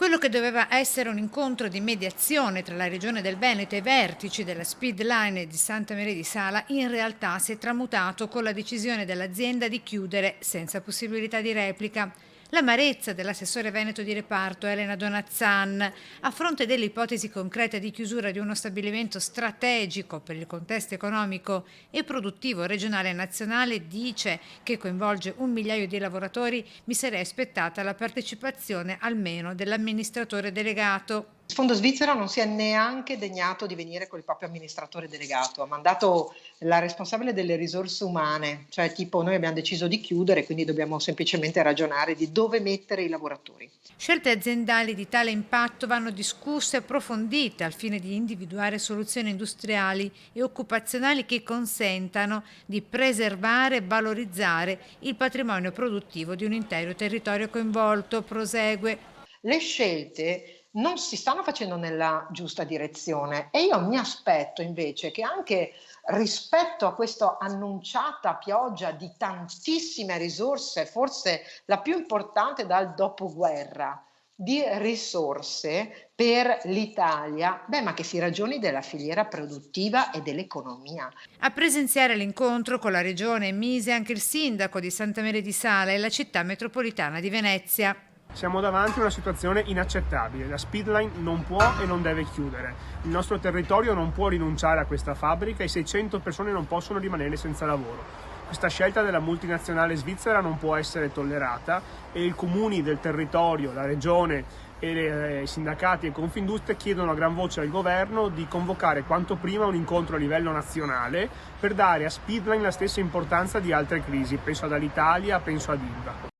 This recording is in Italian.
Quello che doveva essere un incontro di mediazione tra la Regione del Veneto e i vertici della Speedline di Santa Maria di Sala in realtà si è tramutato con la decisione dell'azienda di chiudere senza possibilità di replica. L'amarezza dell'assessore veneto di reparto Elena Donazzan, a fronte delle ipotesi concrete di chiusura di uno stabilimento strategico per il contesto economico e produttivo regionale e nazionale, dice che coinvolge 1 migliaio di lavoratori, mi sarei aspettata la partecipazione almeno dell'amministratore delegato. Il fondo svizzero non si è neanche degnato di venire col proprio amministratore delegato, ha mandato la responsabile delle risorse umane, cioè tipo noi abbiamo deciso di chiudere, quindi dobbiamo semplicemente ragionare di dove mettere i lavoratori. Scelte aziendali di tale impatto vanno discusse e approfondite al fine di individuare soluzioni industriali e occupazionali che consentano di preservare e valorizzare il patrimonio produttivo di un intero territorio coinvolto, prosegue. Le scelte non si stanno facendo nella giusta direzione e io mi aspetto invece che anche rispetto a questa annunciata pioggia di tantissime risorse, forse la più importante dal dopoguerra, di risorse per l'Italia, ma che si ragioni della filiera produttiva e dell'economia. A presenziare l'incontro con la regione mise anche il sindaco di Santa Maria di Sala e la città metropolitana di Venezia. Siamo davanti a una situazione inaccettabile, la Speedline non può e non deve chiudere, il nostro territorio non può rinunciare a questa fabbrica e 600 persone non possono rimanere senza lavoro. Questa scelta della multinazionale svizzera non può essere tollerata e i comuni del territorio, la regione e i sindacati e Confindustria chiedono a gran voce al governo di convocare quanto prima un incontro a livello nazionale per dare a Speedline la stessa importanza di altre crisi, penso ad Alitalia, penso ad Ilva.